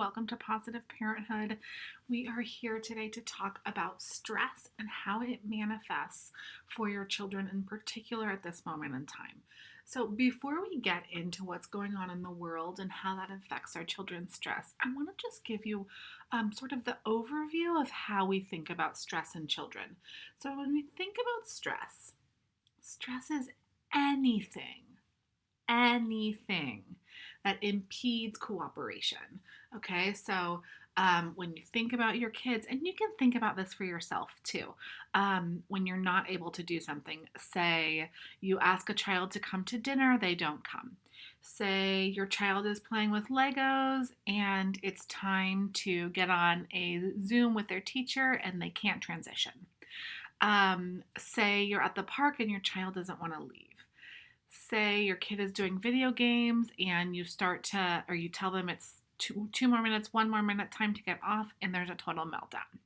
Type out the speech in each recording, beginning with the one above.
Welcome to Positive Parenthood. We are here today to talk about stress and how it manifests for your children, in particular at this moment in time. So, before we get into what's going on in the world and how that affects our children's stress, I want to just give you sort of the overview of how we think about stress in children. So, when we think about stress, stress is anything that impedes cooperation. Okay, so when you think about your kids, and you can think about this for yourself too, when you're not able to do something, say you ask a child to come to dinner, they don't come. Say your child is playing with Legos and it's time to get on a Zoom with their teacher and they can't transition. Say you're at the park and your child doesn't want to leave. Say your kid is doing video games and you tell them it's two more minutes, one more minute, time to get off, and there's a total meltdown.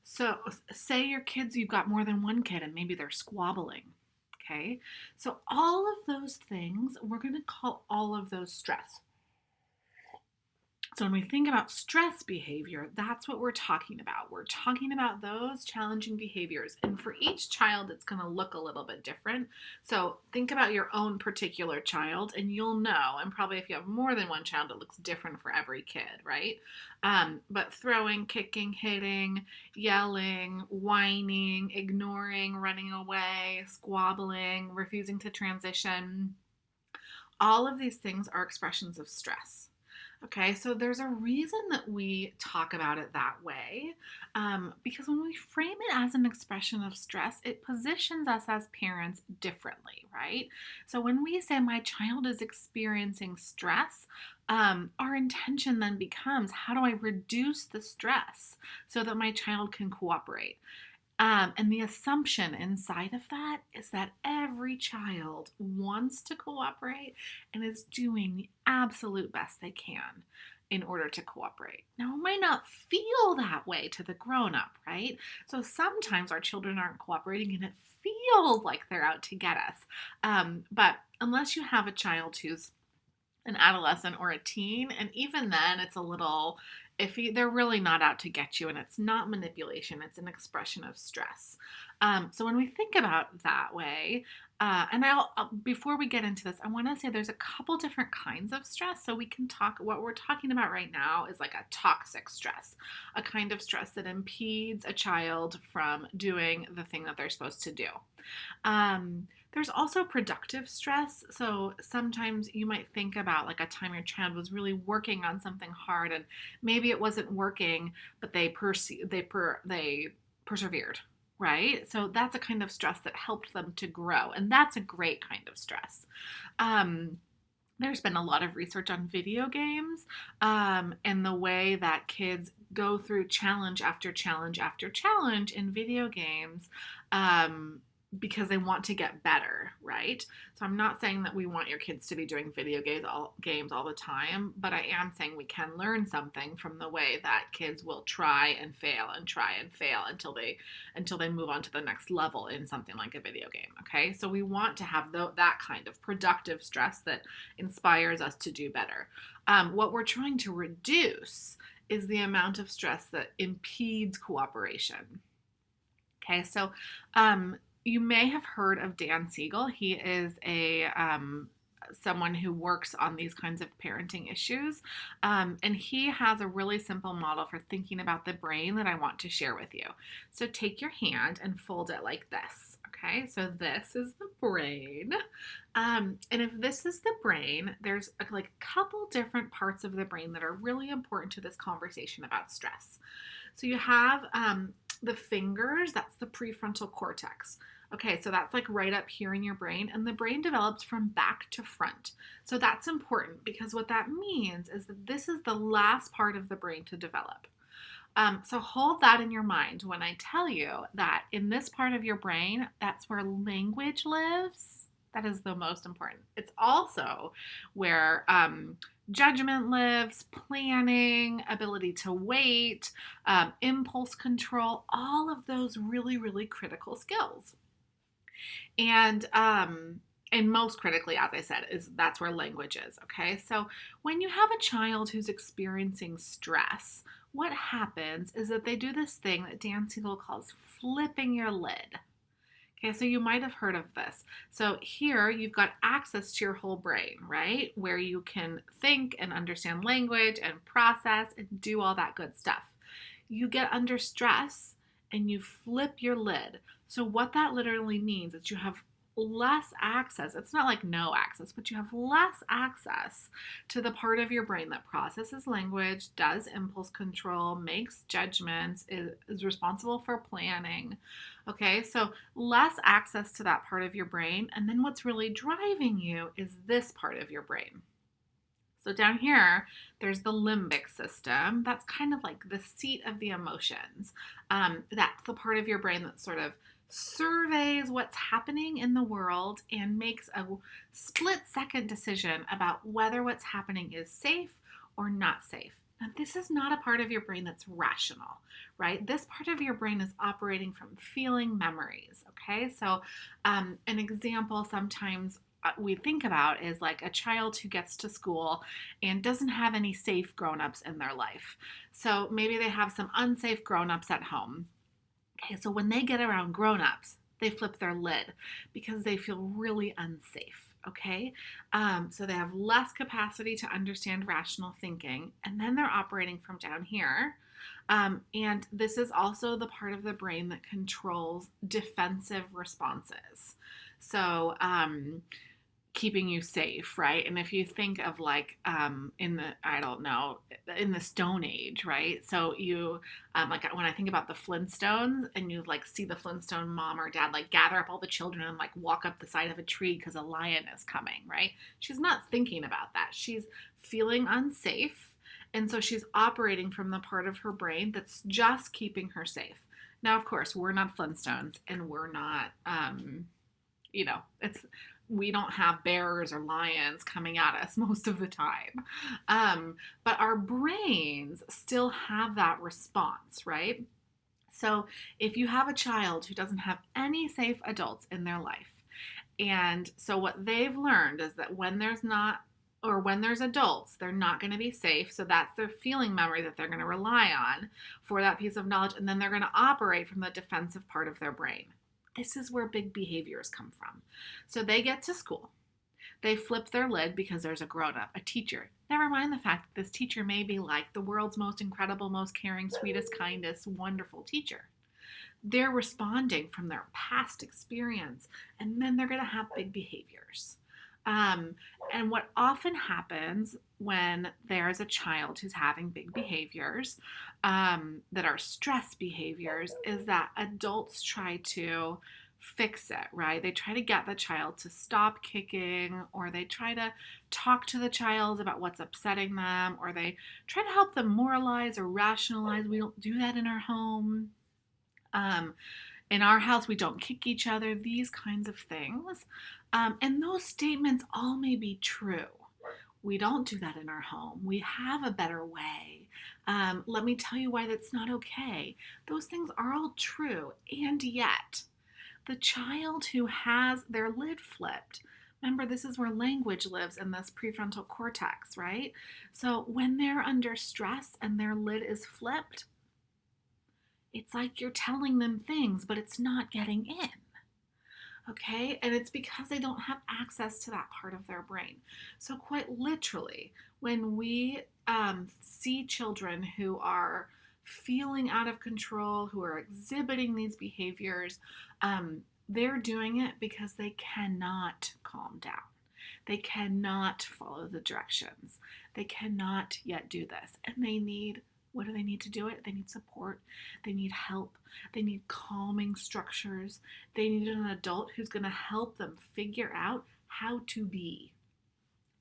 So say you've got more than one kid and maybe they're squabbling. Okay. So all of those things, we're going to call all of those stress. So when we think about stress behavior, that's what we're talking about. We're talking about those challenging behaviors. And for each child, it's going to look a little bit different. So think about your own particular child and you'll know, and probably if you have more than one child, it looks different for every kid, right? But throwing, kicking, hitting, yelling, whining, ignoring, running away, squabbling, refusing to transition, all of these things are expressions of stress. Okay, so there's a reason that we talk about it that way, because when we frame it as an expression of stress, it positions us as parents differently, right? So when we say my child is experiencing stress, our intention then becomes, how do I reduce the stress so that my child can cooperate? And the assumption inside of that is that every child wants to cooperate and is doing the absolute best they can in order to cooperate. Now, it might not feel that way to the grown-up, right? So sometimes our children aren't cooperating and it feels like they're out to get us. But unless you have a child who's an adolescent or a teen, and even then it's a little iffy, they're really not out to get you, and it's not manipulation, it's an expression of stress. So when we think about that way, and before we get into this, I want to say there's a couple different kinds of stress. So we can talk, what we're talking about right now is like a toxic stress, a kind of stress that impedes a child from doing the thing that they're supposed to do. There's also productive stress. So sometimes you might think about like a time your child was really working on something hard and maybe it wasn't working, but they persevered, right? So that's a kind of stress that helped them to grow. And that's a great kind of stress. There's been a lot of research on video games and the way that kids go through challenge after challenge after challenge in video games because they want to get better, right? So I'm not saying that we want your kids to be doing video games all the time, but I am saying we can learn something from the way that kids will try and fail until they move on to the next level in something like a video game, okay? So we want to have that kind of productive stress that inspires us to do better. What we're trying to reduce is the amount of stress that impedes cooperation. Okay, so you may have heard of Dan Siegel. He is someone who works on these kinds of parenting issues, and he has a really simple model for thinking about the brain that I want to share with you. So take your hand and fold it like this. Okay, so this is the brain, and if this is the brain, there's a couple different parts of the brain that are really important to this conversation about stress. So you have the fingers, that's the prefrontal cortex. Okay, so that's like right up here in your brain, and the brain develops from back to front. So that's important because what that means is that this is the last part of the brain to develop. So hold that in your mind when I tell you that in this part of your brain, that's where language lives. That is the most important. It's also where judgment lives, planning, ability to wait, impulse control, all of those really, really critical skills. And And most critically, as I said, is that's where language is. Okay. So when you have a child who's experiencing stress, what happens is that they do this thing that Dan Siegel calls flipping your lid. Okay, so you might have heard of this. So here you've got access to your whole brain, right? Where you can think and understand language and process and do all that good stuff. You get under stress and you flip your lid. So what that literally means is you have less access. It's not like no access, but you have less access to the part of your brain that processes language, does impulse control, makes judgments, is responsible for planning. Okay, so less access to that part of your brain. And then what's really driving you is this part of your brain. So down here, there's the limbic system. That's kind of like the seat of the emotions. That's the part of your brain that sort of surveys what's happening in the world and makes a split-second decision about whether what's happening is safe or not safe. Now, this is not a part of your brain that's rational, right? This part of your brain is operating from feeling memories, okay? So an example sometimes we think about is like a child who gets to school and doesn't have any safe grown-ups in their life. So maybe they have some unsafe grown-ups at home. Okay, so when they get around grown-ups, they flip their lid because they feel really unsafe. Okay, so they have less capacity to understand rational thinking, and then they're operating from down here. And this is also the part of the brain that controls defensive responses. So, keeping you safe, right? And if you think of like in the, I don't know, in the Stone Age, right? So you like when I think about the Flintstones and you like see the Flintstone mom or dad like gather up all the children and like walk up the side of a tree because a lion is coming, right? She's not thinking about that. She's feeling unsafe. And so she's operating from the part of her brain that's just keeping her safe. Now, of course, we're not Flintstones and we're not, we don't have bears or lions coming at us most of the time. But our brains still have that response, right? So if you have a child who doesn't have any safe adults in their life, and so what they've learned is that when there's not, or when there's adults, they're not going to be safe. So that's their feeling memory that they're going to rely on for that piece of knowledge. And then they're going to operate from the defensive part of their brain. This is where big behaviors come from. So they get to school. They flip their lid because there's a grown-up, a teacher. Never mind the fact that this teacher may be like the world's most incredible, most caring, sweetest, kindest, wonderful teacher. They're responding from their past experience, and then they're going to have big behaviors. And what often happens when there's a child who's having big behaviors that are stress behaviors is that adults try to fix it, right? They try to get the child to stop kicking, or they try to talk to the child about what's upsetting them, or they try to help them moralize or rationalize. We don't do that in our home. In our house, we don't kick each other, these kinds of things. And those statements all may be true. We don't do that in our home. We have a better way. Let me tell you why that's not okay. Those things are all true. And yet, the child who has their lid flipped, remember, this is where language lives in this prefrontal cortex, right? So when they're under stress and their lid is flipped, it's like you're telling them things, but it's not getting in. Okay? And it's because they don't have access to that part of their brain. So quite literally, when we see children who are feeling out of control, who are exhibiting these behaviors, they're doing it because they cannot calm down. They cannot follow the directions. They cannot yet do this. And they need, what do they need to do it? They need support. They need help. They need calming structures. They need an adult who's going to help them figure out how to be.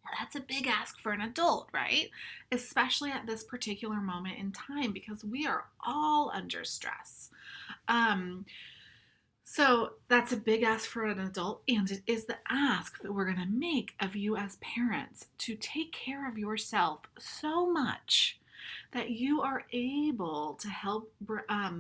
Well, that's a big ask for an adult, right? Especially at this particular moment in time, because we are all under stress. So that's a big ask for an adult, and it is the ask that we're going to make of you as parents to take care of yourself so much that you are able to help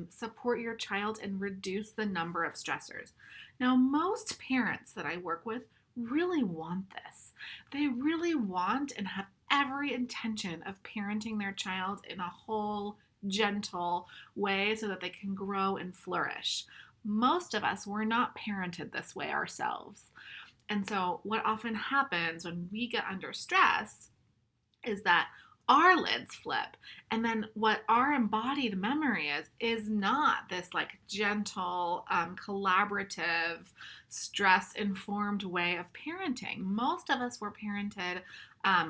support your child and reduce the number of stressors. Now, most parents that I work with really want this. They really want and have every intention of parenting their child in a whole, gentle way so that they can grow and flourish. Most of us were not parented this way ourselves. And so, what often happens when we get under stress is that our lids flip. And then what our embodied memory is not this like gentle, collaborative, stress informed way of parenting. Most of us were parented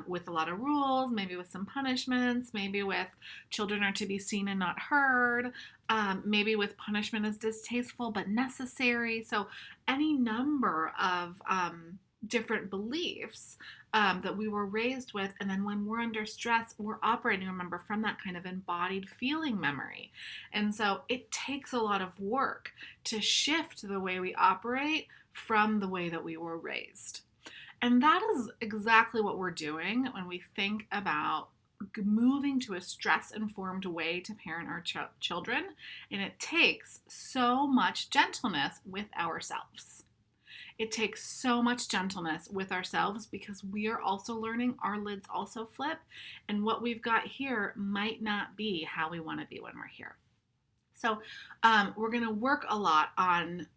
with a lot of rules, maybe with some punishments, maybe with children are to be seen and not heard, maybe with punishment is distasteful but necessary. So, any number of different beliefs that we were raised with. And then when we're under stress, we're operating, remember, from that kind of embodied feeling memory. And so it takes a lot of work to shift the way we operate from the way that we were raised. And that is exactly what we're doing when we think about moving to a stress informed way to parent our children. And it takes so much gentleness with ourselves. It takes so much gentleness with ourselves because we are also learning, our lids also flip, and what we've got here might not be how we want to be when we're here. So we're going to work a lot on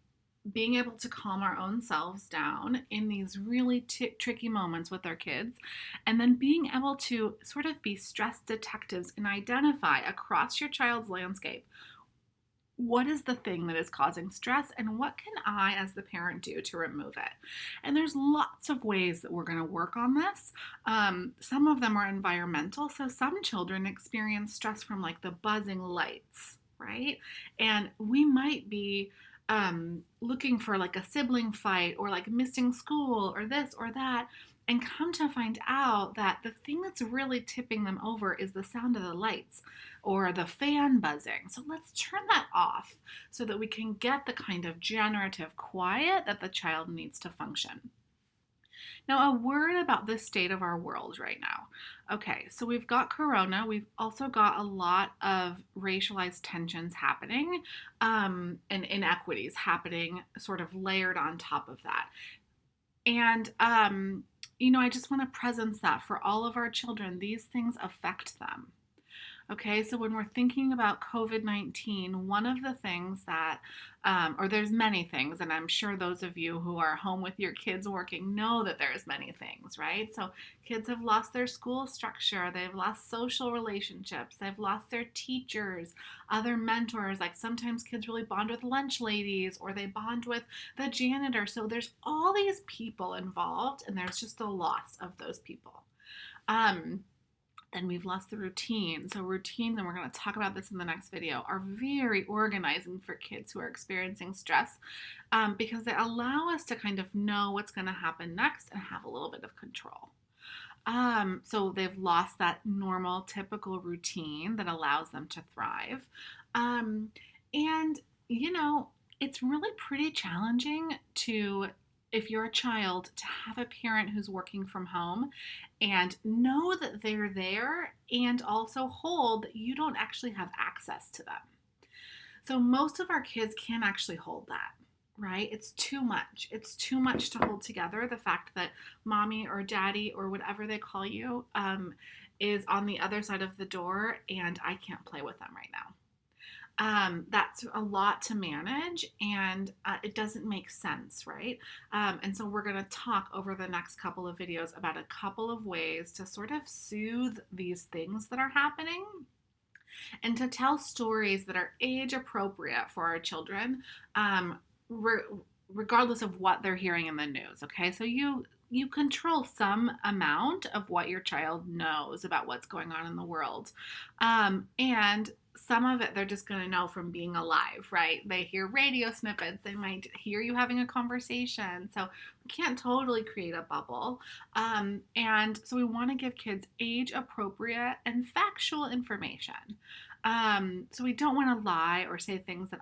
being able to calm our own selves down in these really tricky moments with our kids, and then being able to sort of be stress detectives and identify across your child's landscape what is the thing that is causing stress and what can I as the parent do to remove it. And there's lots of ways that we're going to work on this. Some of them are environmental. So some children experience stress from like the buzzing lights, right? And we might be looking for like a sibling fight or like missing school or this or that, and come to find out that the thing that's really tipping them over is the sound of the lights or the fan buzzing. So let's turn that off so that we can get the kind of generative quiet that the child needs to function. Now, a word about the state of our world right now. Okay, so we've got Corona. We've also got a lot of racialized tensions happening and inequities happening sort of layered on top of that. And, I just want to presence that for all of our children, these things affect them. Okay, so when we're thinking about COVID-19, one of the things that, or there's many things, and I'm sure those of you who are home with your kids working know that there's many things, right? So kids have lost their school structure, they've lost social relationships, they've lost their teachers, other mentors, like sometimes kids really bond with lunch ladies or they bond with the janitor. So there's all these people involved and there's just a loss of those people. Then we've lost the routine. So routines, and we're going to talk about this in the next video, are very organizing for kids who are experiencing stress because they allow us to kind of know what's going to happen next and have a little bit of control. So they've lost that normal, typical routine that allows them to thrive. It's really pretty challenging if you're a child, to have a parent who's working from home and know that they're there and also hold that you don't actually have access to them. So most of our kids can't actually hold that, right? It's too much. It's too much to hold together. The fact that mommy or daddy or whatever they call you is on the other side of the door and I can't play with them right now. That's a lot to manage and it doesn't make sense, right? And so we're going to talk over the next couple of videos about a couple of ways to sort of soothe these things that are happening and to tell stories that are age appropriate for our children, regardless of what they're hearing in the news. Okay, so you control some amount of what your child knows about what's going on in the world. And some of it they're just going to know from being alive, right? They hear radio snippets. They might hear you having a conversation. So we can't totally create a bubble. And so we want to give kids age appropriate and factual information. So we don't want to lie or say things that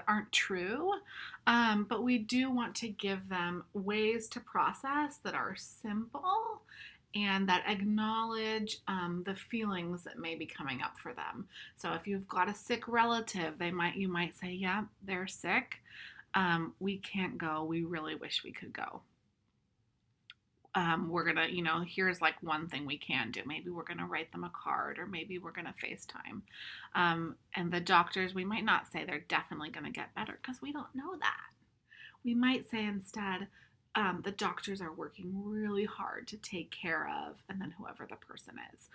aren't true. But we do want to give them ways to process that are simple and that acknowledge the feelings that may be coming up for them. So if you've got a sick relative, you might say, yeah, they're sick. We can't go. We really wish we could go. we're gonna, here's like one thing we can do. Maybe we're gonna write them a card, or maybe we're gonna FaceTime. And the doctors, we might not say they're definitely gonna get better because we don't know that. We might say instead, the doctors are working really hard to take care of, and then whoever the person is.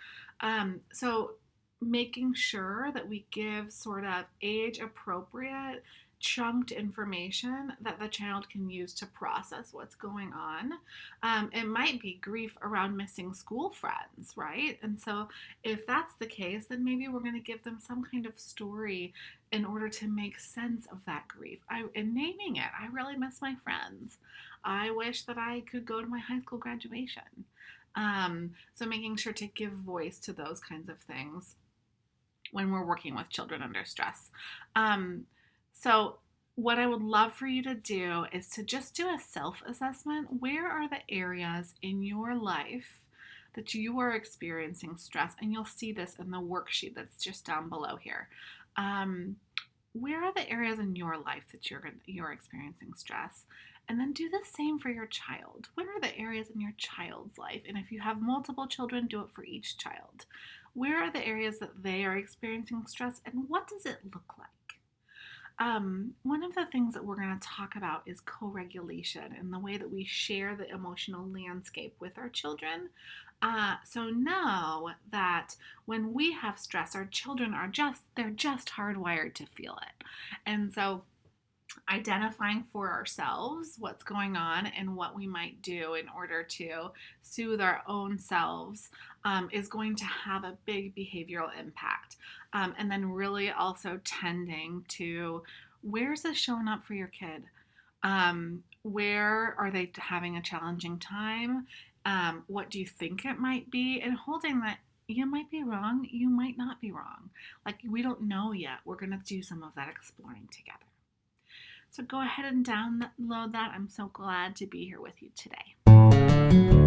So making sure that we give sort of age appropriate chunked information that the child can use to process what's going on. It might be grief around missing school friends, right? And so if that's the case, then maybe we're going to give them some kind of story in order to make sense of that grief. And naming it, I really miss my friends. I wish that I could go to my high school graduation. So making sure to give voice to those kinds of things when we're working with children under stress. So what I would love for you to do is to just do a self-assessment. Where are the areas in your life that you are experiencing stress? And you'll see this in the worksheet that's just down below here. Where are the areas in your life that you're experiencing stress? And then do the same for your child. Where are the areas in your child's life? And if you have multiple children, do it for each child. Where are the areas that they are experiencing stress, and what does it look like? One of the things that we're going to talk about is co-regulation and the way that we share the emotional landscape with our children. So know that when we have stress, our children they're just hardwired to feel it. And so identifying for ourselves what's going on and what we might do in order to soothe our own selves is going to have a big behavioral impact. And then really also tending to, where's this showing up for your kid? Where are they having a challenging time? What do you think it might be? And holding that you might be wrong, you might not be wrong. Like, we don't know yet. We're going to do some of that exploring together. So go ahead and download that. I'm so glad to be here with you today.